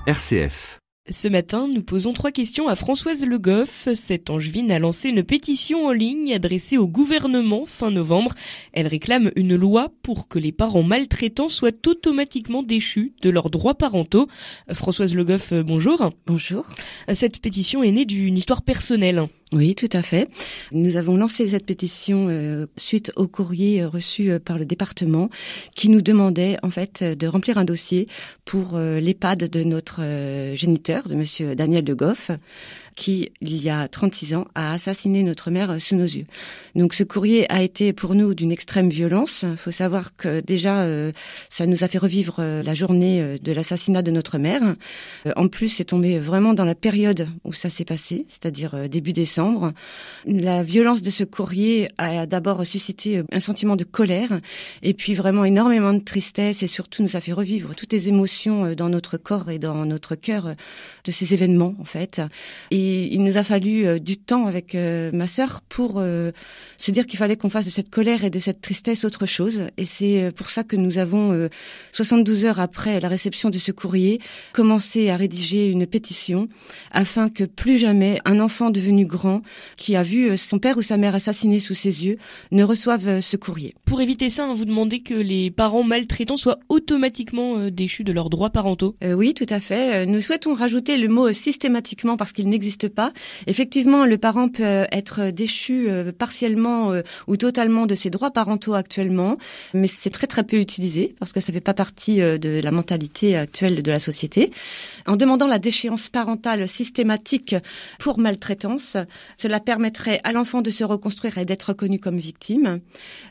RCF. Ce matin, nous posons 3 questions à Françoise Le Goff. Cette Angevine a lancé une pétition en ligne adressée au gouvernement fin novembre. Elle réclame une loi pour que les parents maltraitants soient automatiquement déchus de leurs droits parentaux. Françoise Le Goff, bonjour. Bonjour. Cette pétition est née d'une histoire personnelle. Oui, tout à fait. Nous avons lancé cette pétition suite au courrier reçu par le département qui nous demandait en fait de remplir un dossier pour l'EHPAD de notre géniteur, de monsieur Daniel Le Goff, qui, il y a 36 ans, a assassiné notre mère sous nos yeux. Donc ce courrier a été pour nous d'une extrême violence. Il faut savoir que déjà, ça nous a fait revivre la journée de l'assassinat de notre mère. En plus, c'est tombé vraiment dans la période où ça s'est passé, c'est-à-dire début décembre. La violence de ce courrier a d'abord suscité un sentiment de colère et puis vraiment énormément de tristesse et surtout nous a fait revivre toutes les émotions dans notre corps et dans notre cœur de ces événements en fait. Et il nous a fallu du temps avec ma sœur pour se dire qu'il fallait qu'on fasse de cette colère et de cette tristesse autre chose. Et c'est pour ça que nous avons, 72 heures après la réception de ce courrier, commencé à rédiger une pétition afin que plus jamais un enfant devenu grand qui a vu son père ou sa mère assassinés sous ses yeux ne reçoive ce courrier. Pour éviter ça, vous demandez que les parents maltraitants soient automatiquement déchus de leurs droits parentaux. Oui, tout à fait. Nous souhaitons rajouter le mot systématiquement parce qu'il n'existe pas. Effectivement, le parent peut être déchu partiellement ou totalement de ses droits parentaux actuellement, mais c'est très très peu utilisé parce que ça fait pas partie de la mentalité actuelle de la société. En demandant la déchéance parentale systématique pour maltraitance, cela permettrait à l'enfant de se reconstruire et d'être reconnu comme victime.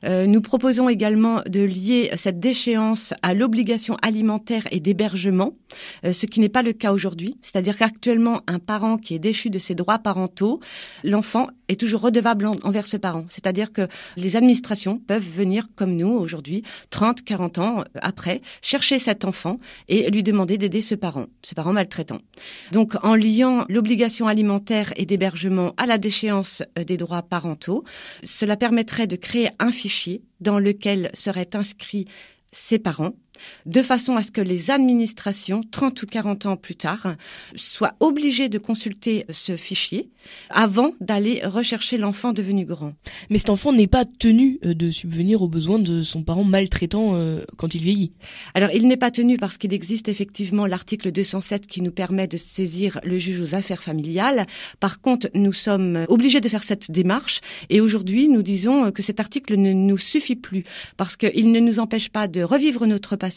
Nous proposons également de lier cette déchéance à l'obligation alimentaire et d'hébergement, ce qui n'est pas le cas aujourd'hui. C'est-à-dire qu'actuellement, un parent qui est déchu de ses droits parentaux, l'enfant est toujours redevable envers ce parent. C'est-à-dire que les administrations peuvent venir, comme nous aujourd'hui, 30, 40 ans après, chercher cet enfant et lui demander d'aider ce parent maltraitant. Donc, en liant l'obligation alimentaire et d'hébergement à la déchéance des droits parentaux, cela permettrait de créer un fichier dans lequel seraient inscrits ses parents, de façon à ce que les administrations, 30 ou 40 ans plus tard, soient obligées de consulter ce fichier avant d'aller rechercher l'enfant devenu grand. Mais cet enfant n'est pas tenu de subvenir aux besoins de son parent maltraitant quand il vieillit. Alors, il n'est pas tenu parce qu'il existe effectivement l'article 207 qui nous permet de saisir le juge aux affaires familiales. Par contre, nous sommes obligés de faire cette démarche et aujourd'hui, nous disons que cet article ne nous suffit plus parce qu'il ne nous empêche pas de revivre notre passé.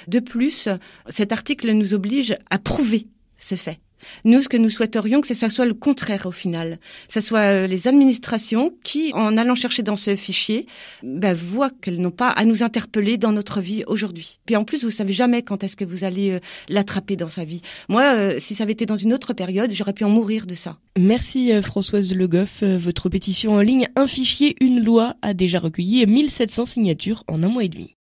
De plus, cet article nous oblige à prouver ce fait. Nous, ce que nous souhaiterions, que ça soit le contraire au final. Ça soit les administrations qui, en allant chercher dans ce fichier, voient qu'elles n'ont pas à nous interpeller dans notre vie aujourd'hui. Puis en plus, vous savez jamais quand est-ce que vous allez l'attraper dans sa vie. Moi, si ça avait été dans une autre période, j'aurais pu en mourir de ça. Merci Françoise Le Goff. Votre pétition en ligne, un fichier, une loi, a déjà recueilli 1700 signatures en un mois et demi.